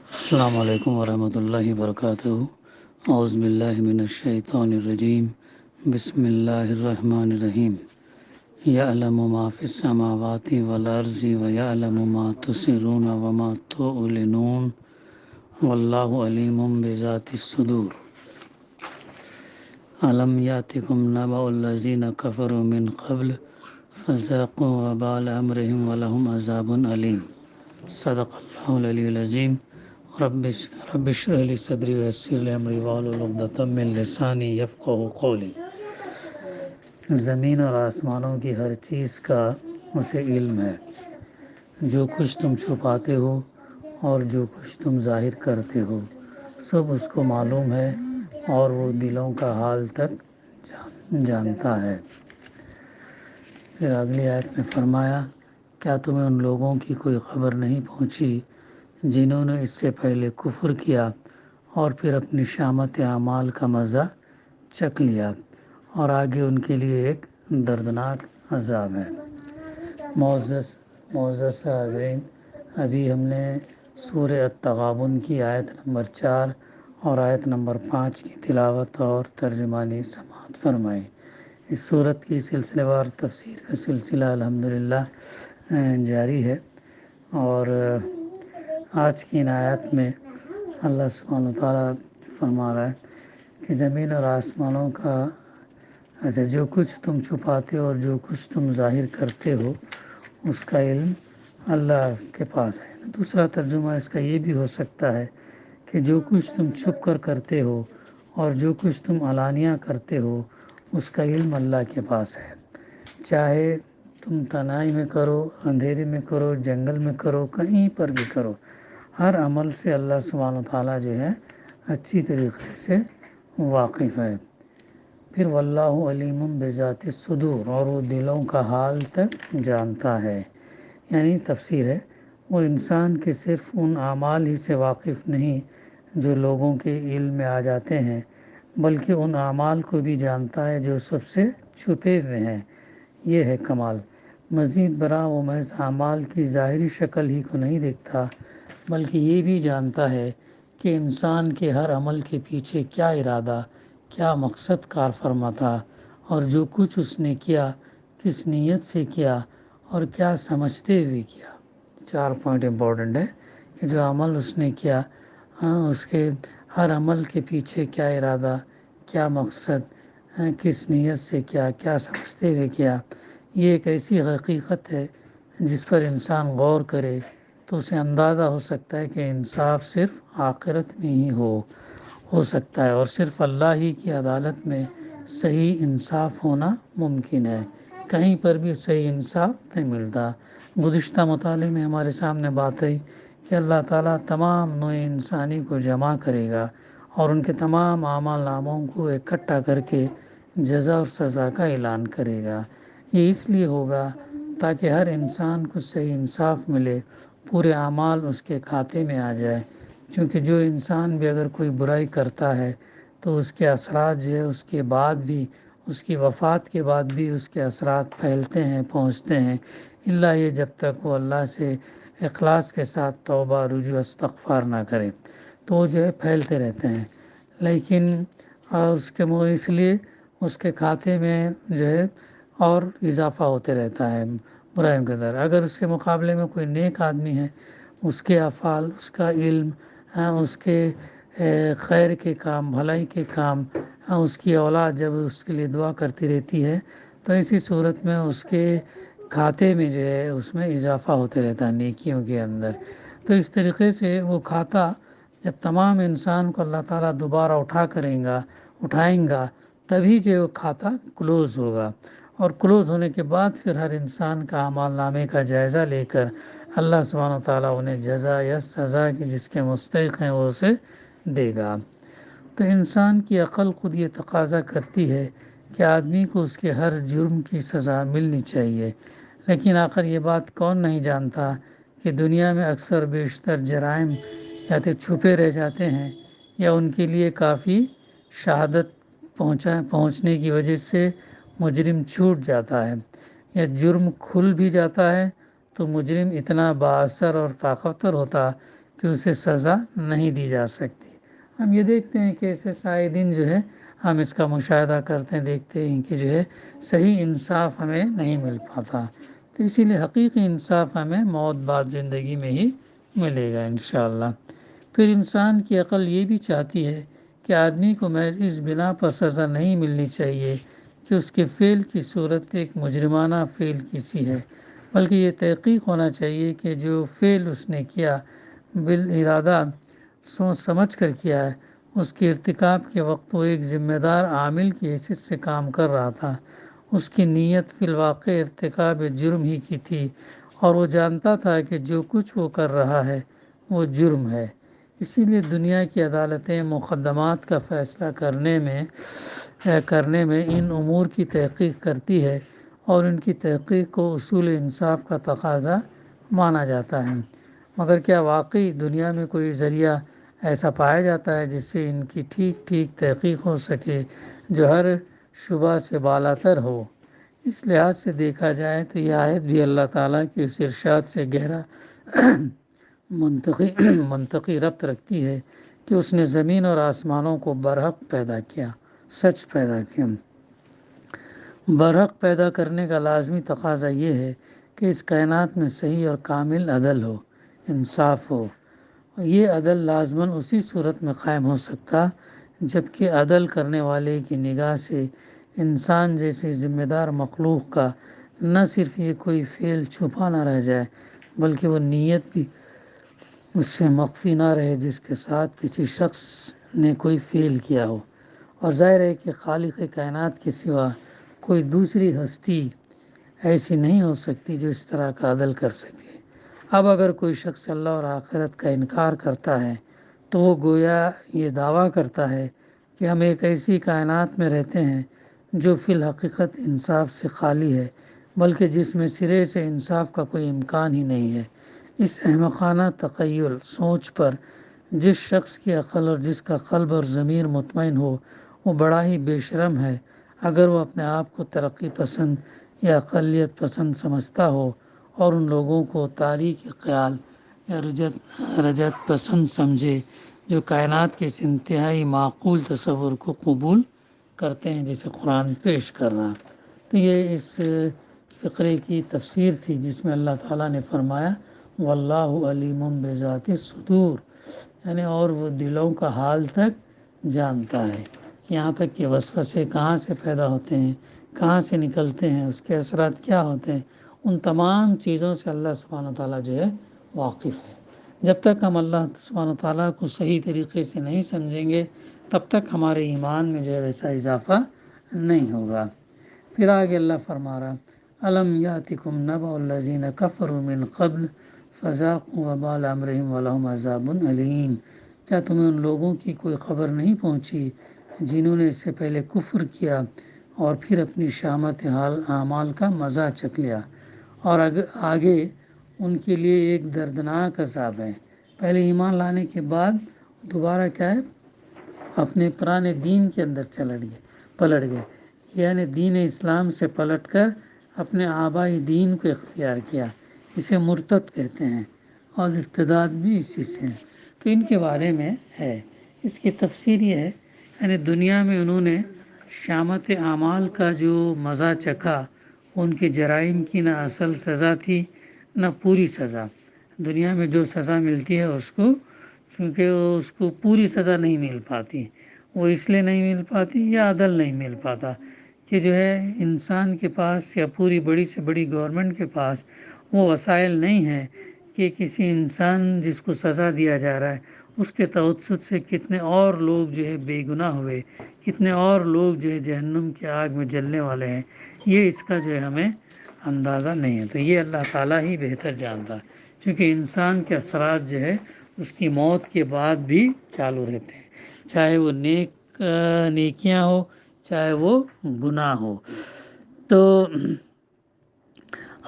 السلام علیکم ورحمۃ اللہ وبرکاتہ۔ اعوذ باللہ من الشیطان الرجیم، بسم اللہ الرحمن الرحیم۔ یعلم ما فی السماوات والارض ویعلم ما تسرون وما تعلنون واللہ علیم بذات الصدور۔ الم یاتکم نبأ الذین کفروا من قبل فذاقوا وبال امرهم ولهم عذاب علیم۔ صدق اللہ العلی العظیم۔ رب اشرح لی صدری ویسر لی امری واحلل عقدۃ من لسانی یفقہوا قولی۔ زمین اور آسمانوں کی ہر چیز کا اسے علم ہے، جو کچھ تم چھپاتے ہو اور جو کچھ تم ظاہر کرتے ہو سب اس کو معلوم ہے، اور وہ دلوں کا حال تک جانتا ہے۔ پھر اگلی آیت میں فرمایا، کیا تمہیں ان لوگوں کی کوئی خبر نہیں پہنچی جنہوں نے اس سے پہلے کفر کیا اور پھر اپنی شامت اعمال کا مزہ چکھ لیا، اور آگے ان کے لیے ایک دردناک عذاب ہے۔ معزز حاضرین، ابھی ہم نے سورہ التغابن کی آیت نمبر 4 اور آیت نمبر 5 کی تلاوت اور ترجمانی سماعت فرمائی۔ اس سورت کی سلسلہ وار تفسیر کا سلسلہ الحمدللہ جاری ہے، اور آج کی ان آیات میں اللہ سبحانہ وتعالیٰ فرما رہا ہے کہ زمین اور آسمانوں کا جو کچھ تم چھپاتے ہو اور جو کچھ تم ظاہر کرتے ہو اس کا علم اللہ کے پاس ہے۔ دوسرا ترجمہ اس کا یہ بھی ہو سکتا ہے کہ جو کچھ تم چھپ کر کرتے ہو اور جو کچھ تم علانیہ کرتے ہو اس کا علم اللہ کے پاس ہے، چاہے تم تنہائی میں کرو، اندھیرے میں کرو، جنگل میں کرو، کہیں پر بھی کرو، ہر عمل سے اللہ سبحانہ وتعالیٰ جو ہے اچھی طریقے سے واقف ہے۔ پھر واللہ علیم بذات الصدور، اور وہ دلوں کا حال تک جانتا ہے۔ یعنی تفسیر ہے، وہ انسان کے صرف ان اعمال ہی سے واقف نہیں جو لوگوں کے علم میں آ جاتے ہیں، بلکہ ان اعمال کو بھی جانتا ہے جو سب سے چھپے ہوئے ہیں۔ یہ ہے کمال۔ مزید برآں وہ محض اعمال کی ظاہری شکل ہی کو نہیں دیکھتا، بلکہ یہ بھی جانتا ہے کہ انسان کے ہر عمل کے پیچھے کیا ارادہ، کیا مقصد کار فرما تھا، اور جو کچھ اس نے کیا کس نیت سے کیا اور کیا سمجھتے ہوئے کیا۔ 4 پوائنٹ امپورٹنٹ ہے کہ جو عمل اس نے کیا، اس کے ہر عمل کے پیچھے کیا ارادہ، کیا مقصد، کس نیت سے کیا، کیا سمجھتے ہوئے کیا۔ یہ ایک ایسی حقیقت ہے جس پر انسان غور کرے تو اسے اندازہ ہو سکتا ہے کہ انصاف صرف آخرت میں ہی ہو سکتا ہے، اور صرف اللہ ہی کی عدالت میں صحیح انصاف ہونا ممکن ہے، کہیں پر بھی صحیح انصاف نہیں ملتا۔ گزشتہ مطالعے میں ہمارے سامنے بات ہے کہ اللہ تعالیٰ تمام نوع انسانی کو جمع کرے گا اور ان کے تمام اعمال ناموں کو اکٹھا کر کے جزا اور سزا کا اعلان کرے گا۔ یہ اس لیے ہوگا تاکہ ہر انسان کو صحیح انصاف ملے، پورے اعمال اس کے کھاتے میں آ جائے، کیونکہ جو انسان بھی اگر کوئی برائی کرتا ہے تو اس کے اثرات جو ہے اس کے بعد بھی، اس کی وفات کے بعد بھی اس کے اثرات پھیلتے ہیں، پہنچتے ہیں، الا یہ جب تک وہ اللہ سے اخلاص کے ساتھ توبہ، رجوع، استغفار نہ کرے تو وہ جو ہے پھیلتے رہتے ہیں۔ لیکن اس لیے اس کے کھاتے میں جو ہے اور اضافہ ہوتے رہتا ہے برائیوں کے در۔ اگر اس کے مقابلے میں کوئی نیک آدمی ہے، اس کے افعال، اس کا علم، اس کے خیر کے کام، بھلائی کے کام، اس کی اولاد جب اس کے لیے دعا کرتی رہتی ہے تو ایسی صورت میں اس کے کھاتے میں جو ہے اس میں اضافہ ہوتے رہتا ہے نیکیوں کے اندر۔ تو اس طریقے سے وہ کھاتا جب تمام انسان کو اللہ تعالیٰ دوبارہ اٹھائیں گا تبھی جو وہ کھاتا کلوز ہوگا، اور کلوز ہونے کے بعد پھر ہر انسان کا اعمال نامے کا جائزہ لے کر اللہ سبحانہ و تعالیٰ انہیں جزا یا سزا کی جس کے مستحق ہیں وہ اسے دے گا۔ تو انسان کی عقل خود یہ تقاضا کرتی ہے کہ آدمی کو اس کے ہر جرم کی سزا ملنی چاہیے، لیکن آخر یہ بات کون نہیں جانتا کہ دنیا میں اکثر بیشتر جرائم یا تو چھپے رہ جاتے ہیں یا ان کے لیے کافی شہادت پہنچنے کی وجہ سے مجرم چھوٹ جاتا ہے، یا جرم کھل بھی جاتا ہے تو مجرم اتنا بااثر اور طاقتور ہوتا کہ اسے سزا نہیں دی جا سکتی۔ ہم یہ دیکھتے ہیں کہ ایسے سائے دن جو ہے ہم اس کا مشاہدہ کرتے ہیں، دیکھتے ہیں کہ جو ہے صحیح انصاف ہمیں نہیں مل پاتا۔ تو اسی لیے حقیقی انصاف ہمیں موت بعد زندگی میں ہی ملے گا انشاءاللہ۔ پھر انسان کی عقل یہ بھی چاہتی ہے کہ آدمی کو محض اس بنا پر سزا نہیں ملنی چاہیے کہ اس کے فعل کی صورت ایک مجرمانہ فعل کی سی ہے، بلکہ یہ تحقیق ہونا چاہیے کہ جو فعل اس نے کیا بالارادہ سوچ سمجھ کر کیا ہے، اس کے ارتکاب کے وقت وہ ایک ذمہ دار عامل کی حیثیت سے کام کر رہا تھا۔ اس کی نیت فی الواقع ارتکاب جرم ہی کی تھی، اور وہ جانتا تھا کہ جو کچھ وہ کر رہا ہے وہ جرم ہے۔ اسی لیے دنیا کی عدالتیں مقدمات کا فیصلہ کرنے میں ان امور کی تحقیق کرتی ہے، اور ان کی تحقیق کو اصول انصاف کا تقاضا مانا جاتا ہے۔ مگر کیا واقعی دنیا میں کوئی ذریعہ ایسا پایا جاتا ہے جس سے ان کی ٹھیک تحقیق ہو سکے، جو ہر شبہ سے بالاتر ہو؟ اس لحاظ سے دیکھا جائے تو یہ آیت بھی اللہ تعالیٰ کے اس ارشاد سے گہرا منطقی ربط رکھتی ہے کہ اس نے زمین اور آسمانوں کو برحق پیدا کیا، سچ پیدا کیا۔ برحق پیدا کرنے کا لازمی تقاضا یہ ہے کہ اس کائنات میں صحیح اور کامل عدل ہو، انصاف ہو۔ یہ عدل لازماً اسی صورت میں قائم ہو سکتا جبکہ عدل کرنے والے کی نگاہ سے انسان جیسے ذمہ دار مخلوق کا نہ صرف یہ کوئی فعل چھپا نہ رہ جائے، بلکہ وہ نیت بھی اس سے مخفی نہ رہے جس کے ساتھ کسی شخص نے کوئی فعل کیا ہو۔ اور ظاہر ہے کہ خالق کائنات کے سوا کوئی دوسری ہستی ایسی نہیں ہو سکتی جو اس طرح کا عدل کر سکے۔ اب اگر کوئی شخص اللہ اور آخرت کا انکار کرتا ہے تو وہ گویا یہ دعویٰ کرتا ہے کہ ہم ایک ایسی کائنات میں رہتے ہیں جو فی الحقیقت انصاف سے خالی ہے، بلکہ جس میں سرے سے انصاف کا کوئی امکان ہی نہیں ہے۔ اس احمقانہ تخیل سوچ پر جس شخص کی عقل اور جس کا قلب اور ضمیر مطمئن ہو وہ بڑا ہی بے شرم ہے۔ اگر وہ اپنے آپ کو ترقی پسند یا اقلیت پسند سمجھتا ہو اور ان لوگوں کو تاریک خیال یا رجعت پسند سمجھے جو کائنات کے اس انتہائی معقول تصور کو قبول کرتے ہیں جسے قرآن پیش کر رہا۔ تو یہ اس فقرے کی تفسیر تھی جس میں اللہ تعالیٰ نے فرمایا واللہ علیم بذات الصدور، یعنی اور وہ دلوں کا حال تک جانتا ہے، یہاں تک کہ وسوسے کہاں سے پیدا ہوتے ہیں، کہاں سے نکلتے ہیں، اس کے اثرات کیا ہوتے ہیں، ان تمام چیزوں سے اللہ سبحانہ تعالیٰ جو ہے واقف ہے۔ جب تک ہم اللہ سبحانہ تعالیٰ کو صحیح طریقے سے نہیں سمجھیں گے تب تک ہمارے ایمان میں جو ہے ویسا اضافہ نہیں ہوگا۔ پھر آگے اللہ فرما رہا الم یاتکم نبأ الذین کفروا من قبل فذاقوا وبال امرہم ولہم عذاب علیم، کیا تمہیں ان لوگوں کی کوئی خبر نہیں پہنچی جنہوں نے اس سے پہلے کفر کیا اور پھر اپنی شامت حال اعمال کا مزہ چکھ لیا، اور آگے ان کے لیے ایک دردناک عذاب ہے۔ پہلے ایمان لانے کے بعد دوبارہ کیا ہے، اپنے پرانے دین کے اندر پلٹ گئے، یعنی دین اسلام سے پلٹ کر اپنے آبائی دین کو اختیار کیا، اسے مرتد کہتے ہیں، اور ارتداد بھی اسی سے ہے۔ تو ان کے بارے میں ہے، اس کی تفسیر یہ ہے یعنی دنیا میں انہوں نے شامت اعمال کا جو مزہ چکھا، ان کے جرائم کی نہ اصل سزا تھی نہ پوری سزا۔ دنیا میں جو سزا ملتی ہے اس کو، چونکہ اس کو پوری سزا نہیں مل پاتی، وہ اس لیے نہیں مل پاتی یا عدل نہیں مل پاتا کہ جو ہے انسان کے پاس یا پوری بڑی سے بڑی گورنمنٹ کے پاس وہ وسائل نہیں ہیں کہ کسی انسان جس کو سزا دیا جا رہا ہے اس کے توسط سے کتنے اور لوگ جو ہے بے گناہ ہوئے، کتنے اور لوگ جو ہے جہنم کی آگ میں جلنے والے ہیں، یہ اس کا جو ہے ہمیں اندازہ نہیں ہے۔ تو یہ اللہ تعالیٰ ہی بہتر جانتا ہے، کیونکہ انسان کے اثرات جو ہے اس کی موت کے بعد بھی چالو رہتے ہیں، چاہے وہ نیکیاں ہو چاہے وہ گناہ ہو۔ تو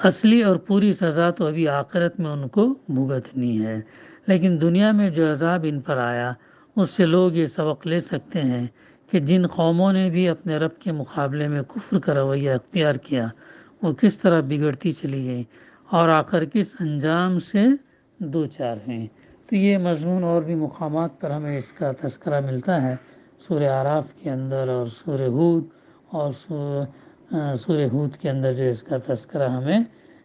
اصلی اور پوری سزا تو ابھی آخرت میں ان کو بھگتنی ہے، لیکن دنیا میں جو عذاب ان پر آیا اس سے لوگ یہ سبق لے سکتے ہیں کہ جن قوموں نے بھی اپنے رب کے مقابلے میں کفر کا رویہ اختیار کیا وہ کس طرح بگڑتی چلی گئی اور آخر کس انجام سے دوچار ہوئیں۔ تو یہ مضمون اور بھی مقامات پر ہمیں اس کا تذکرہ ملتا ہے، سورہ اعراف کے اندر اور سورہ ہود، اور سورہ ہود کے اندر جو اس کا تذکرہ ہمیں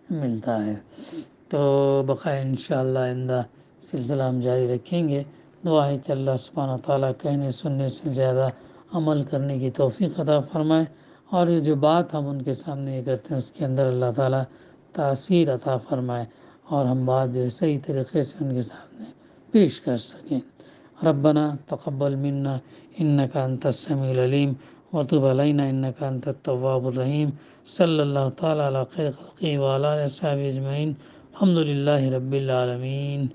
ملتا ہے۔ تو بقائے انشاءاللہ آئندہ سلسلہ ہم جاری رکھیں گے۔ دعا ہے کہ اللہ سبحانہ تعالیٰ کہنے سننے سے زیادہ عمل کرنے کی توفیق عطا فرمائے، اور یہ جو بات ہم ان کے سامنے کرتے ہیں اس کے اندر اللہ تعالیٰ تاثیر عطا فرمائے، اور ہم بات جو صحیح طریقے سے ان کے سامنے پیش کر سکیں۔ ربنا تقبل منا انک انت السمیع العلیم وتب علینا انک انت التواب الرحیم۔ صلی اللہ تعالیٰ علی خیر خلقہ وعلی آلہ وصحبہ اجمعین۔ الحمد للہ رب العالمین۔